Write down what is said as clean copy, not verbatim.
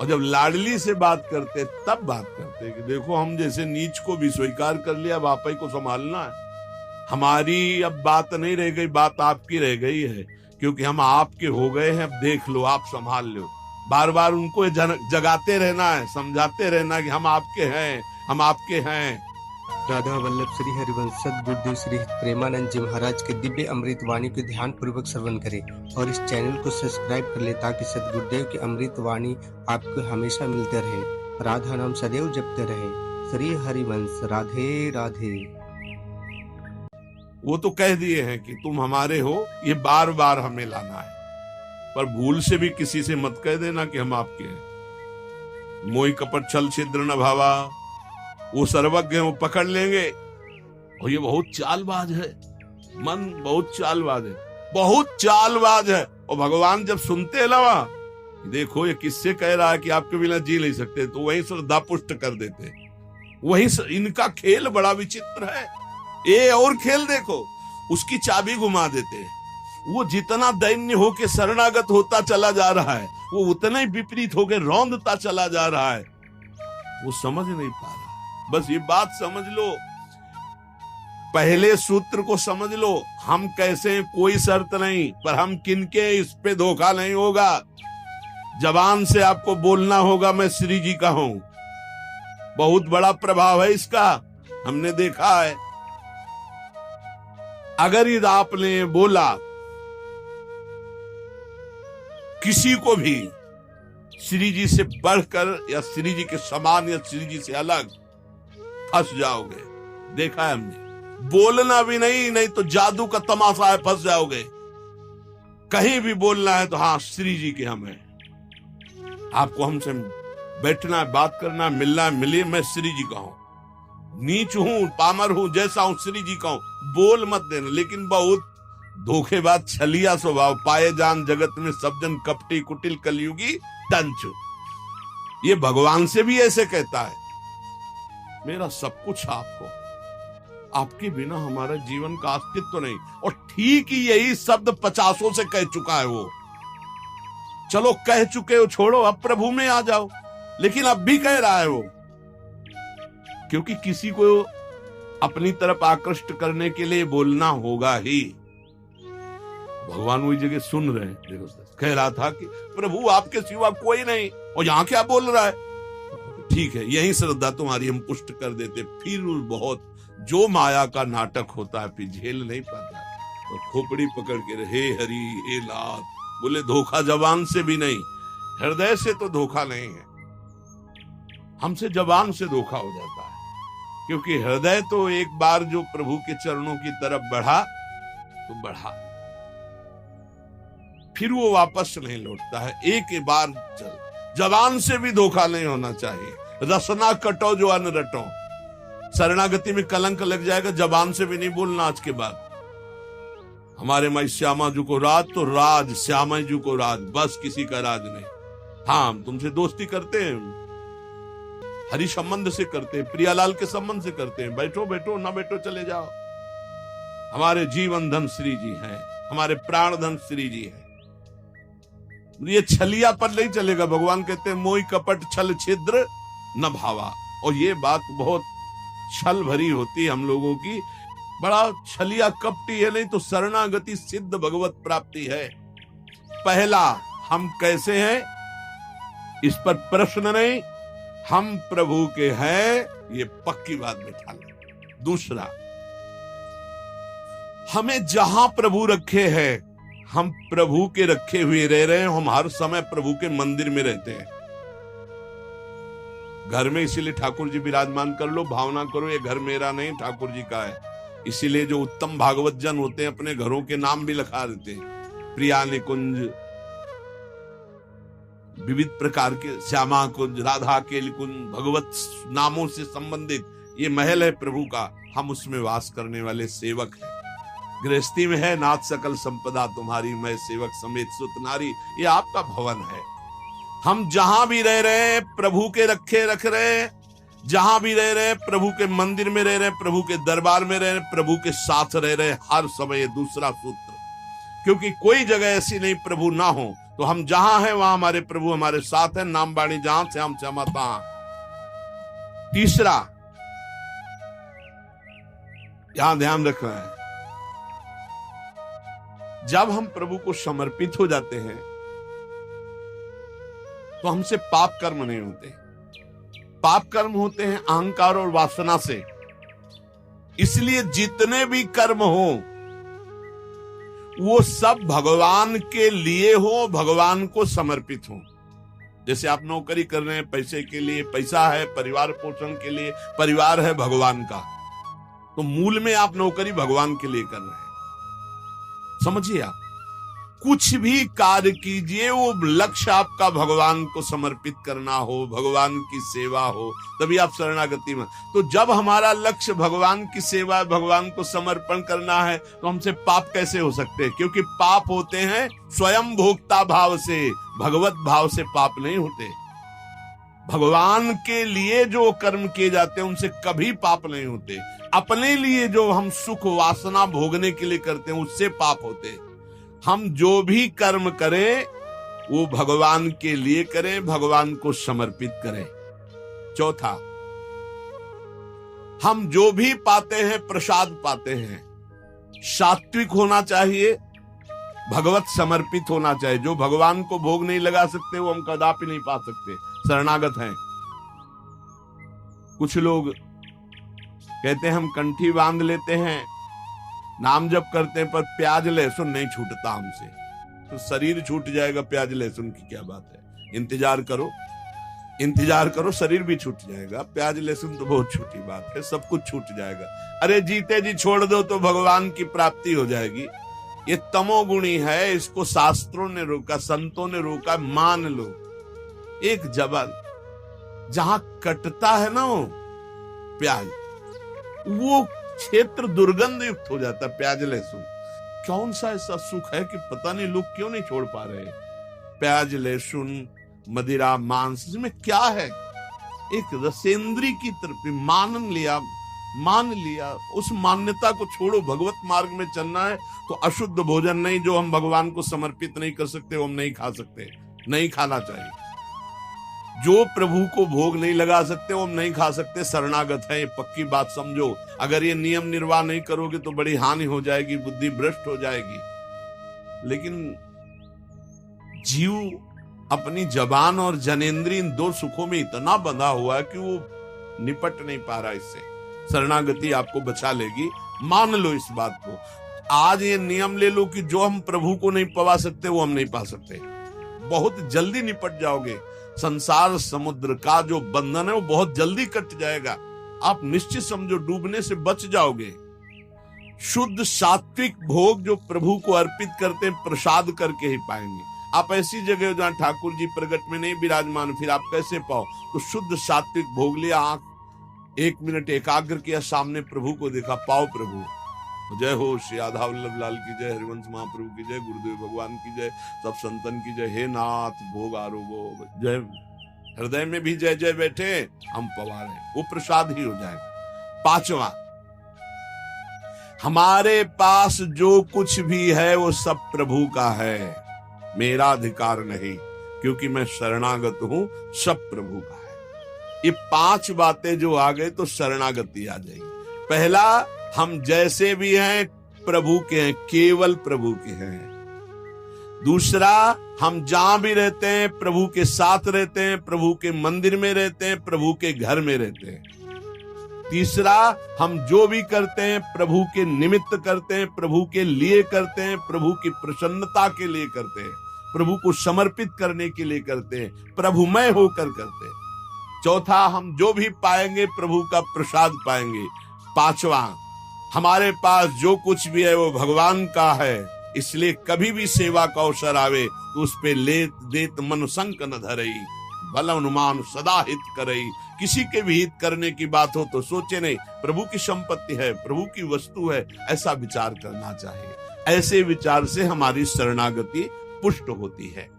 और जब लाडली से बात करते तब बात करते कि देखो हम जैसे नीच को भी स्वीकार कर लिया, अब आप ही को संभालना है। हमारी अब बात नहीं रह गई, बात आपकी रह गई है, क्योंकि हम आपके हो गए हैं, अब देख लो, आप संभाल लो। बार बार उनको जगाते रहना है, समझाते रहना कि हम आपके हैं, हम आपके हैं। राधा वल्लभ श्री हरिवंश सद्गुरुदेव श्री प्रेमानंद जी महाराज के दिव्य अमृत वाणी को ध्यान पूर्वक श्रवण करें और इस चैनल को सब्सक्राइब कर ले ताकि सद्गुरुदेव की अमृत वाणी आपको हमेशा मिलते रहे। राधा नाम सदैव जपते रहे। श्री हरिवंश राधे राधे। वो तो कह दिए हैं कि तुम हमारे हो, ये बार बार हमें लाना है, पर भूल से भी किसी से मत कह देना कि हम आपके हैं। मोहि कपट छल छिद्र न भावा, वो सर्वज्ञ हैं, वो पकड़ लेंगे। और ये बहुत चालबाज है, मन बहुत चालबाज है, बहुत चालबाज है। और भगवान जब सुनते हैं ना, देखो ये किससे कह रहा है कि आपके बिना जी नहीं सकते, तो वही श्रद्धा पुष्ट कर देते। वही इनका खेल बड़ा विचित्र है। ये और खेल देखो, उसकी चाबी घुमा देते। वो जितना दैन्य होके शरणागत होता चला जा रहा है, वो उतना ही विपरीत होके रौंदता चला जा रहा है। वो समझ नहीं पा रहा। बस ये बात समझ लो, पहले सूत्र को समझ लो, हम कैसे कोई शर्त नहीं, पर हम किनके, इस पे धोखा नहीं होगा। जबान से आपको बोलना होगा मैं श्री जी का हूं। बहुत बड़ा प्रभाव है इसका, हमने देखा है। अगर यदि आपने बोला किसी को भी श्री जी से बढ़कर या श्री जी के समान या श्री जी से अलग, फंस जाओगे। देखा है हमने। बोलना भी नहीं तो जादू का तमाशा है, फंस जाओगे। कहीं भी बोलना है तो हाँ श्री जी के हम हैं, आपको हमसे बैठना है, बात करना है, मिलना है, मिलिए, मैं श्री जी का हूं, नीच हूं, पामर हूं, जैसा हूं श्री जी का हूं। बोल मत देना। लेकिन बहुत धोखेबाज छलिया स्वभाव, पाए जान जगत में सब जन कपटी कुटिल कलयुगी टंचु। ये भगवान से भी ऐसे कहता है, मेरा सब कुछ आपको, आपके बिना हमारा जीवन का अस्तित्व नहीं। और ठीक ही यही शब्द 50 से कह चुका है वो। चलो कह चुके हो, छोड़ो, अब प्रभु में आ जाओ। लेकिन अब भी कह रहा है वो, क्योंकि किसी को अपनी तरफ आकृष्ट करने के लिए बोलना होगा ही। भगवान वही जगह सुन रहे हैं। देखो, कह रहा था कि प्रभु आपके सिवा कोई नहीं, और यहां क्या बोल रहा है। ठीक है, यही श्रद्धा तुम्हारी हम पुष्ट कर देते। फिर बहुत जो माया का नाटक होता है, फिर झेल नहीं पाता और खोपड़ी पकड़ के हे हरि हे नाथ बोले। धोखा जबान से भी नहीं, हृदय से तो धोखा नहीं है, हमसे जबान से धोखा हो जाता है। क्योंकि हृदय तो एक बार जो प्रभु के चरणों की तरफ बढ़ा तो बढ़ा, फिर वो वापस नहीं लौटता है। एक बार चल, जबान से भी धोखा नहीं होना चाहिए। रसना कटो जो अन्न रटो, शरणागति में कलंक लग जाएगा। जबान से भी नहीं बोलना आज के बाद। हमारे माई श्यामा जी को राज तो राज, श्यामा जी को राज, बस किसी का राज नहीं। हाँ, हम तुमसे दोस्ती करते हैं, हरि संबंध से करते हैं, प्रियालाल के संबंध से करते हैं। बैठो बैठो, ना बैठो चले जाओ। हमारे जीवन धन श्री जी हैं, हमारे प्राण धन श्री जी हैं। ये छलिया पर नहीं चलेगा। भगवान कहते हैं मोहि कपट छल छिद्र न भावा। और ये बात बहुत छल भरी होती है हम लोगों की। बड़ा छलिया कपटी है, नहीं तो शरणागति सिद्ध भगवत प्राप्ति है। पहला, हम कैसे हैं इस पर प्रश्न नहीं, हम प्रभु के हैं, ये पक्की बात बिठा लो। दूसरा, हमें जहां प्रभु रखे हैं, हम प्रभु के रखे हुए रह रहे हैं। हम हर समय प्रभु के मंदिर में रहते हैं, घर में। इसीलिए ठाकुर जी विराजमान कर लो, भावना करो ये घर मेरा नहीं, ठाकुर जी का है। इसीलिए जो उत्तम भागवत जन होते हैं अपने घरों के नाम भी लिखा देते हैं। प्रिया निकुंज, विविध प्रकार के श्यामा कुंज, राधा के कुंज, भगवत नामों से संबंधित ये महल है प्रभु का। हम उसमें वास करने वाले सेवक हैं। गृहस्थी में है नाथ सकल संपदा तुम्हारी, मैं सेवक समेत सुत नारी, ये आपका भवन है। हम जहां भी रह रहे हैं प्रभु के रखे रख रहे हैं, जहां भी रह रहे हैं प्रभु के मंदिर में रह रहे हैं, प्रभु के दरबार में रह रहे हैं, प्रभु के साथ रह रहे हैं हर समय। दूसरा सूत्र, क्योंकि कोई जगह ऐसी नहीं प्रभु ना हो, तो हम जहां हैं वहां हमारे प्रभु हमारे साथ हैं। नाम बाणी जहां से हम श्यामा तहां। तीसरा यहां ध्यान रखना है, जब हम प्रभु को समर्पित हो जाते हैं तो हमसे पाप कर्म नहीं होते। पाप कर्म होते हैं अहंकार और वासना से। इसलिए जितने भी कर्म हो वो सब भगवान के लिए हो, भगवान को समर्पित हो। जैसे आप नौकरी कर रहे हैं पैसे के लिए, पैसा है परिवार पोषण के लिए, परिवार है भगवान का, तो मूल में आप नौकरी भगवान के लिए कर रहे हैं। समझिए, आप कुछ भी कार्य कीजिए वो लक्ष्य आपका भगवान को समर्पित करना हो, भगवान की सेवा हो, तभी आप शरणागति में। तो जब हमारा लक्ष्य भगवान की सेवा, भगवान को समर्पण करना है, तो हमसे पाप कैसे हो सकते हैं? क्योंकि पाप होते हैं स्वयं भोक्ता भाव से, भगवत भाव से पाप नहीं होते। भगवान के लिए जो कर्म किए जाते हैं उनसे कभी पाप नहीं होते। अपने लिए जो हम सुख वासना भोगने के लिए करते हैं उससे पाप होते हैं। हम जो भी कर्म करें वो भगवान के लिए करें, भगवान को समर्पित करें। चौथा, हम जो भी पाते हैं प्रसाद पाते हैं, सात्विक होना चाहिए, भगवत समर्पित होना चाहिए। जो भगवान को भोग नहीं लगा सकते वो हम कदापि नहीं पा सकते, शरणागत हैं। कुछ लोग कहते हैं हम कंठी बांध लेते हैं, नाम जप करते हैं, पर प्याज लहसुन नहीं छूटता हमसे। तो शरीर छूट जाएगा, प्याज लहसुन की क्या बात है? इंतजार करो, इंतजार करो, शरीर भी छूट जाएगा। प्याज लहसुन तो बहुत छोटी बात है, सब कुछ छूट जाएगा। अरे जीते जी छोड़ दो तो भगवान की प्राप्ति हो जाएगी। ये तमोगुणी है, इसको शास्त्रों ने रोका, संतों ने रोका। मान लो एक जबल जहां कटता है ना वो प्याज, वो क्षेत्र दुर्गंध युक्त हो जाता है। प्याज लहसुन कौन सा ऐसा सुख है कि पता नहीं लोग क्यों नहीं छोड़ पा रहे? प्याज लहसुन मदिरा मांस, इसमें क्या है? एक रसेंद्री की तरफ मान लिया, उस मान्यता को छोड़ो। भगवत मार्ग में चलना है तो अशुद्ध भोजन नहीं, जो हम भगवान को समर्पित नहीं कर सकते वो हम नहीं खा सकते, नहीं खाना चाहिए। जो प्रभु को भोग नहीं लगा सकते वो हम नहीं खा सकते, शरणागत है। ये पक्की बात समझो। अगर ये नियम निर्वाह नहीं करोगे तो बड़ी हानि हो जाएगी, बुद्धि भ्रष्ट हो जाएगी। लेकिन जीव अपनी जबान और जनेंद्रिय इन दो सुखों में इतना बंधा हुआ है कि वो निपट नहीं पा रहा इससे। शरणागति आपको बचा लेगी, मान लो इस बात को। आज ये नियम ले लो कि जो हम प्रभु को नहीं पवा सकते वो हम नहीं पा सकते। बहुत जल्दी निपट जाओगे। संसार समुद्र का जो बंधन है वो बहुत जल्दी कट जाएगा। आप निश्चित समझो, डूबने से बच जाओगे। शुद्ध सात्विक भोग जो प्रभु को अर्पित करते हैं प्रसाद करके ही पाएंगे। आप ऐसी जगह जहां ठाकुर जी प्रगट में नहीं विराजमान, फिर आप कैसे पाओ? तो शुद्ध सात्विक भोग लिया, आंख 1 मिनट एकाग्र किया, सामने प्रभु को देखा, पाओ प्रभु। जय हो श्री राधा वल्लभ लाल की जय, हरिवंश महाप्रभु की जय, गुरुदेव भगवान की जय, सब संतन की जय। हे नाथ भोग आरोगो जय। हृदय में भी जय जय बैठे, हम पवार हैं, वो प्रसाद ही हो जाएगा। 5वां, हमारे पास जो कुछ भी है वो सब प्रभु का है, मेरा अधिकार नहीं, क्योंकि मैं शरणागत हूं, सब प्रभु का है। ये 5 बातें जो आ गए तो शरणागति आ जाएगी। पहला, हम जैसे भी हैं प्रभु के हैं, केवल प्रभु के हैं। दूसरा, हम जहां भी रहते हैं प्रभु के साथ रहते हैं, प्रभु के मंदिर में रहते हैं, प्रभु के घर में रहते हैं। तीसरा, हम जो भी करते हैं प्रभु के निमित्त करते हैं, प्रभु के लिए करते हैं, प्रभु की प्रसन्नता के लिए करते हैं, प्रभु को समर्पित करने के लिए करते हैं, प्रभुमय होकर करते हैं। चौथा, हम जो भी पाएंगे प्रभु का प्रसाद पाएंगे। 5वां, हमारे पास जो कुछ भी है वो भगवान का है, इसलिए कभी भी सेवा का अवसर आवे तो उस पे लेत देत मन संक न धरई, बल अनुमान सदा हित करई। किसी के भी हित करने की बात हो तो सोचे नहीं, प्रभु की संपत्ति है, प्रभु की वस्तु है, ऐसा विचार करना चाहिए। ऐसे विचार से हमारी शरणागति पुष्ट होती है।